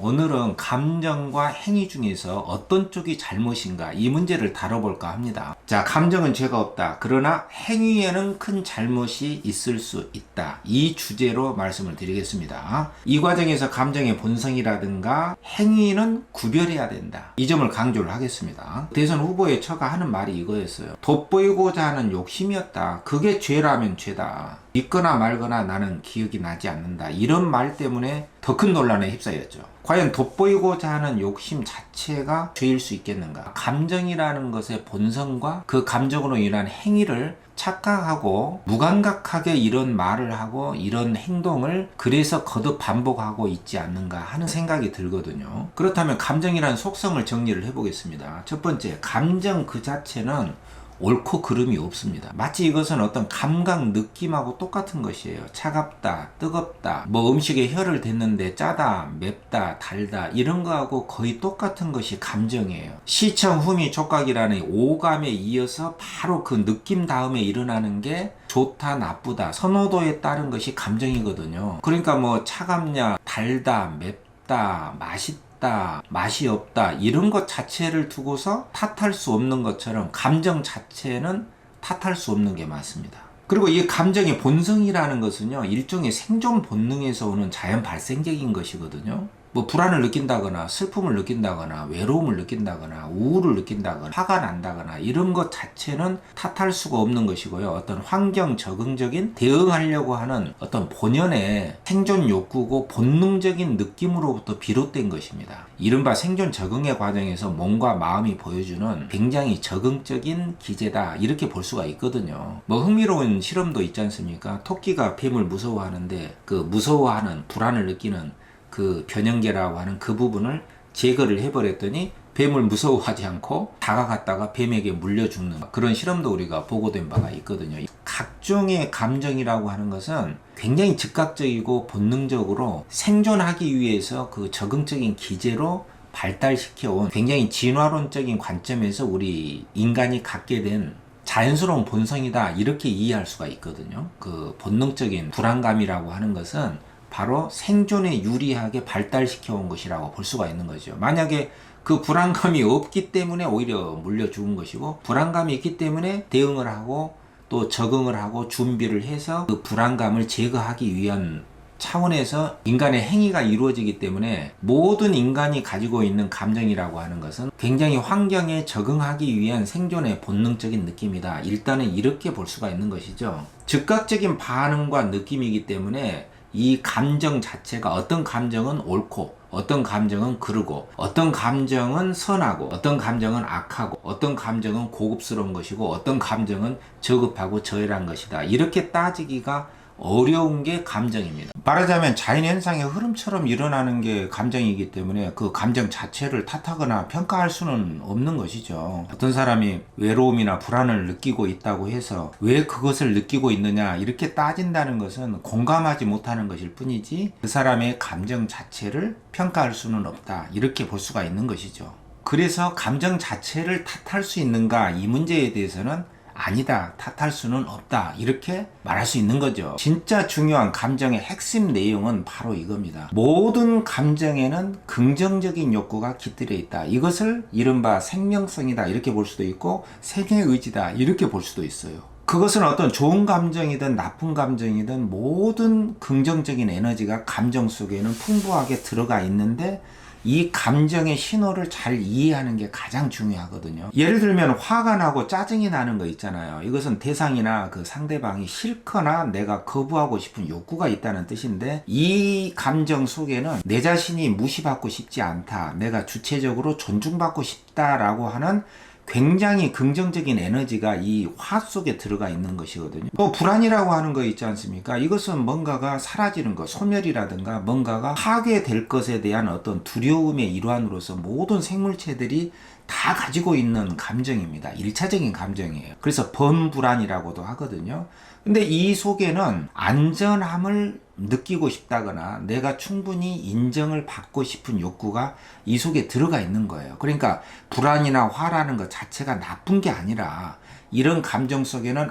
오늘은 감정과 행위 중에서 어떤 쪽이 잘못인가 이 문제를 다뤄볼까 합니다. 자, 감정은 죄가 없다. 그러나 행위에는 큰 잘못이 있을 수 있다. 이 주제로 말씀을 드리겠습니다. 이 과정에서 감정의 본성이라든가 행위는 구별해야 된다. 이 점을 강조를 하겠습니다. 대선 후보의 처가 하는 말이 이거였어요. 돋보이고자 하는 욕심이었다. 그게 죄라면 죄다. 믿거나 말거나 나는 기억이 나지 않는다. 이런 말 때문에 더 큰 논란에 휩싸였죠. 과연 돋보이고자 하는 욕심 자체가 죄일 수 있겠는가? 감정이라는 것의 본성과 그 감정으로 인한 행위를 착각하고 무감각하게 이런 말을 하고 이런 행동을 그래서 거듭 반복하고 있지 않는가 하는 생각이 들거든요. 그렇다면 감정이라는 속성을 정리를 해보겠습니다. 첫 번째, 감정 그 자체는 옳고 그름이 없습니다. 마치 이것은 어떤 감각 느낌하고 똑같은 것이에요. 차갑다, 뜨겁다, 뭐 음식에 혀를 댔는데 짜다, 맵다, 달다 이런 거하고 거의 똑같은 것이 감정이에요. 시청, 후미, 촉각이라는 오감에 이어서 바로 그 느낌 다음에 일어나는 게 좋다, 나쁘다, 선호도에 따른 것이 감정이거든요. 그러니까 뭐 차갑냐, 달다, 맵다, 맛있다, 맛이 없다 이런 것 자체를 두고서 탓할 수 없는 것처럼 감정 자체는 탓할 수 없는 게 맞습니다. 그리고 이 감정의 본성이라는 것은요, 일종의 생존 본능에서 오는 자연 발생적인 것이거든요. 뭐 불안을 느낀다거나 슬픔을 느낀다거나 외로움을 느낀다거나 우울을 느낀다거나 화가 난다거나 이런 것 자체는 탓할 수가 없는 것이고요. 어떤 환경 적응적인 대응하려고 하는 어떤 본연의 생존 욕구고 본능적인 느낌으로부터 비롯된 것입니다. 이른바 생존 적응의 과정에서 몸과 마음이 보여주는 굉장히 적응적인 기제다 이렇게 볼 수가 있거든요. 뭐 흥미로운 실험도 있지 않습니까? 토끼가 뱀을 무서워하는데 그 무서워하는 불안을 느끼는 그 변형계라고 하는 그 부분을 제거를 해버렸더니 뱀을 무서워하지 않고 다가갔다가 뱀에게 물려 죽는 그런 실험도 우리가 보고된 바가 있거든요. 각종의 감정이라고 하는 것은 굉장히 즉각적이고 본능적으로 생존하기 위해서 그 적응적인 기제로 발달시켜온 굉장히 진화론적인 관점에서 우리 인간이 갖게 된 자연스러운 본성이다 이렇게 이해할 수가 있거든요. 그 본능적인 불안감이라고 하는 것은 바로 생존에 유리하게 발달시켜 온 것이라고 볼 수가 있는 거죠. 만약에 그 불안감이 없기 때문에 오히려 물려 죽은 것이고 불안감이 있기 때문에 대응을 하고 또 적응을 하고 준비를 해서 그 불안감을 제거하기 위한 차원에서 인간의 행위가 이루어지기 때문에 모든 인간이 가지고 있는 감정이라고 하는 것은 굉장히 환경에 적응하기 위한 생존의 본능적인 느낌이다. 일단은 이렇게 볼 수가 있는 것이죠. 즉각적인 반응과 느낌이기 때문에 이 감정 자체가 어떤 감정은 옳고 어떤 감정은 그르고 어떤 감정은 선하고 어떤 감정은 악하고 어떤 감정은 고급스러운 것이고 어떤 감정은 저급하고 저열한 것이다. 이렇게 따지기가 어려운 게 감정입니다. 말하자면 자연현상의 흐름처럼 일어나는 게 감정이기 때문에 그 감정 자체를 탓하거나 평가할 수는 없는 것이죠. 어떤 사람이 외로움이나 불안을 느끼고 있다고 해서 왜 그것을 느끼고 있느냐 이렇게 따진다는 것은 공감하지 못하는 것일 뿐이지 그 사람의 감정 자체를 평가할 수는 없다 이렇게 볼 수가 있는 것이죠. 그래서 감정 자체를 탓할 수 있는가 이 문제에 대해서는 아니다, 탓할 수는 없다 이렇게 말할 수 있는 거죠. 진짜 중요한 감정의 핵심 내용은 바로 이겁니다. 모든 감정에는 긍정적인 욕구가 깃들여 있다. 이것을 이른바 생명성이다 이렇게 볼 수도 있고 생의 의지다 이렇게 볼 수도 있어요. 그것은 어떤 좋은 감정이든 나쁜 감정이든 모든 긍정적인 에너지가 감정 속에는 풍부하게 들어가 있는데 이 감정의 신호를 잘 이해하는 게 가장 중요하거든요. 예를 들면 화가 나고 짜증이 나는 거 있잖아요. 이것은 대상이나 그 상대방이 싫거나 내가 거부하고 싶은 욕구가 있다는 뜻인데 이 감정 속에는 내 자신이 무시받고 싶지 않다. 내가 주체적으로 존중받고 싶다라고 하는 굉장히 긍정적인 에너지가 이 화 속에 들어가 있는 것이거든요. 또 불안이라고 하는 거 있지 않습니까? 이것은 뭔가가 사라지는 것, 소멸이라든가 뭔가가 파괴될 것에 대한 어떤 두려움의 일환으로서 모든 생물체들이 다 가지고 있는 감정입니다. 1차적인 감정이에요. 그래서 번불안이라고도 하거든요. 근데 이 속에는 안전함을 느끼고 싶다거나 내가 충분히 인정을 받고 싶은 욕구가 이 속에 들어가 있는 거예요. 그러니까 불안이나 화라는 것 자체가 나쁜 게 아니라 이런 감정 속에는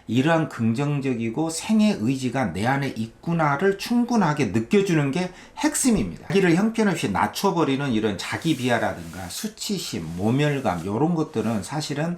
이러한 긍정적이고 생의 의지가 내 안에 있구나를 충분하게 느껴주는 게 핵심입니다. 자기를 형편없이 낮춰버리는 이런 자기 비하라든가 수치심, 모멸감 이런 것들은 사실은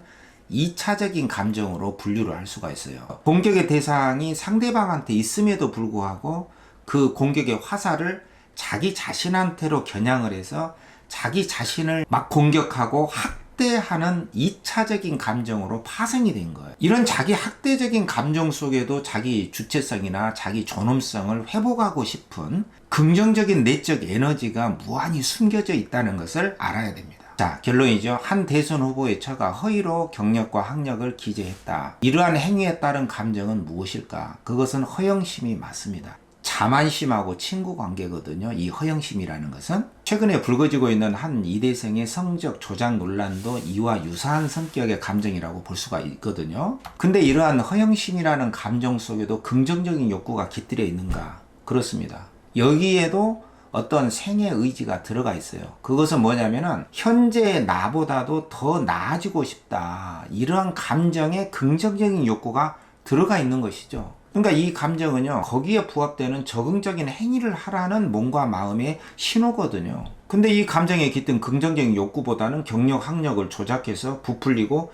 2차적인 감정으로 분류를 할 수가 있어요. 공격의 대상이 상대방한테 있음에도 불구하고 그 공격의 화살을 자기 자신한테로 겨냥을 해서 자기 자신을 막 공격하고 학대하는 2차적인 감정으로 파생이 된 거예요. 이런 자기 학대적인 감정 속에도 자기 주체성이나 자기 존엄성을 회복하고 싶은 긍정적인 내적 에너지가 무한히 숨겨져 있다는 것을 알아야 됩니다. 자, 결론이죠. 한 대선 후보의 처가 허위로 경력과 학력을 기재했다. 이러한 행위에 따른 감정은 무엇일까? 그것은 허영심이 맞습니다. 자만심하고 친구 관계거든요. 이 허영심이라는 것은 최근에 불거지고 있는 한 이대생의 성적 조작 논란도 이와 유사한 성격의 감정이라고 볼 수가 있거든요. 근데 이러한 허영심이라는 감정 속에도 긍정적인 욕구가 깃들여 있는가? 그렇습니다. 여기에도 어떤 생의 의지가 들어가 있어요. 그것은 뭐냐면은 현재의 나보다도 더 나아지고 싶다. 이러한 감정의 긍정적인 욕구가 들어가 있는 것이죠. 그러니까 이 감정은요, 거기에 부합되는 적응적인 행위를 하라는 몸과 마음의 신호거든요. 근데 이 감정에 깃든 긍정적인 욕구보다는 경력, 학력을 조작해서 부풀리고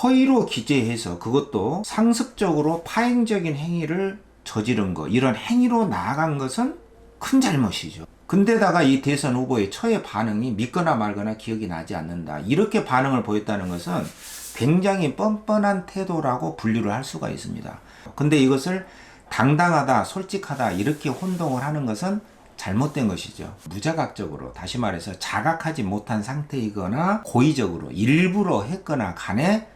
허위로 기재해서 그것도 상습적으로 파행적인 행위를 저지른 거, 이런 행위로 나아간 것은 큰 잘못이죠. 근데다가 이 대선 후보의 처의 반응이 믿거나 말거나 기억이 나지 않는다. 이렇게 반응을 보였다는 것은 굉장히 뻔뻔한 태도라고 분류를 할 수가 있습니다. 근데 이것을 당당하다, 솔직하다 이렇게 혼동을 하는 것은 잘못된 것이죠. 무자각적으로, 다시 말해서 자각하지 못한 상태이거나 고의적으로 일부러 했거나 간에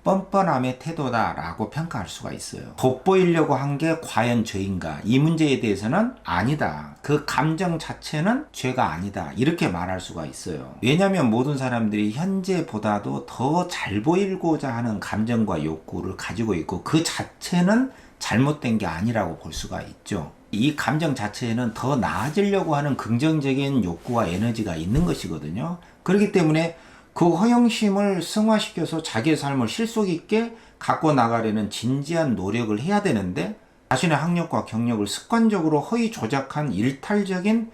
뻔뻔함의 태도다라고 평가할 수가 있어요. 돋보이려고 한 게 과연 죄인가? 이 문제에 대해서는 아니다. 그 감정 자체는 죄가 아니다. 이렇게 말할 수가 있어요. 왜냐하면 모든 사람들이 현재보다도 더 잘 보이고자 하는 감정과 욕구를 가지고 있고 그 자체는 잘못된 게 아니라고 볼 수가 있죠. 이 감정 자체에는 더 나아지려고 하는 긍정적인 욕구와 에너지가 있는 것이거든요. 그렇기 때문에 그 허영심을 승화시켜서 자기의 삶을 실속 있게 갖고 나가려는 진지한 노력을 해야 되는데 자신의 학력과 경력을 습관적으로 허위 조작한 일탈적인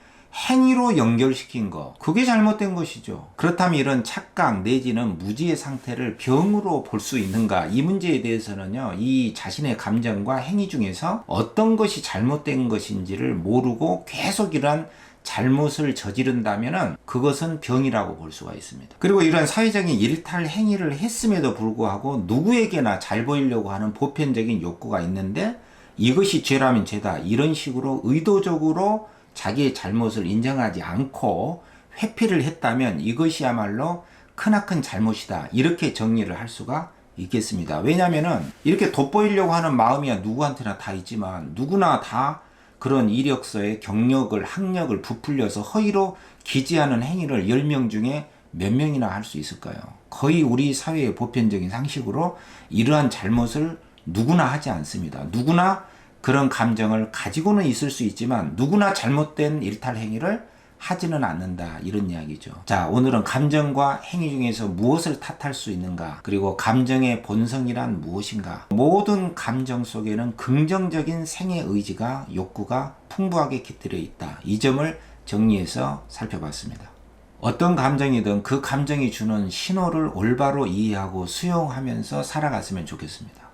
행위로 연결시킨 거, 그게 잘못된 것이죠. 그렇다면 이런 착각 내지는 무지의 상태를 병으로 볼 수 있는가? 이 문제에 대해서는요, 이 자신의 감정과 행위 중에서 어떤 것이 잘못된 것인지를 모르고 계속 이런 잘못을 저지른다면은 그것은 병이라고 볼 수가 있습니다. 그리고 이런 사회적인 일탈 행위를 했음에도 불구하고 누구에게나 잘 보이려고 하는 보편적인 욕구가 있는데 이것이 죄라면 죄다, 이런 식으로 의도적으로 자기의 잘못을 인정하지 않고 회피를 했다면 이것이야말로 크나큰 잘못이다, 이렇게 정리를 할 수가 있겠습니다. 왜냐면은 이렇게 돋보이려고 하는 마음이야 누구한테나 다 있지만 누구나 다 그런 이력서에 경력을, 학력을 부풀려서 허위로 기재하는 행위를 10명 중에 몇 명이나 할 수 있을까요? 거의 우리 사회의 보편적인 상식으로 이러한 잘못을 누구나 하지 않습니다. 누구나 그런 감정을 가지고는 있을 수 있지만 누구나 잘못된 일탈 행위를 하지는 않는다, 이런 이야기죠. 자, 오늘은 감정과 행위 중에서 무엇을 탓할 수 있는가, 그리고 감정의 본성이란 무엇인가, 모든 감정 속에는 긍정적인 생의 의지가, 욕구가 풍부하게 깃들여 있다, 이 점을 정리해서 살펴봤습니다. 어떤 감정이든 그 감정이 주는 신호를 올바로 이해하고 수용하면서 살아갔으면 좋겠습니다.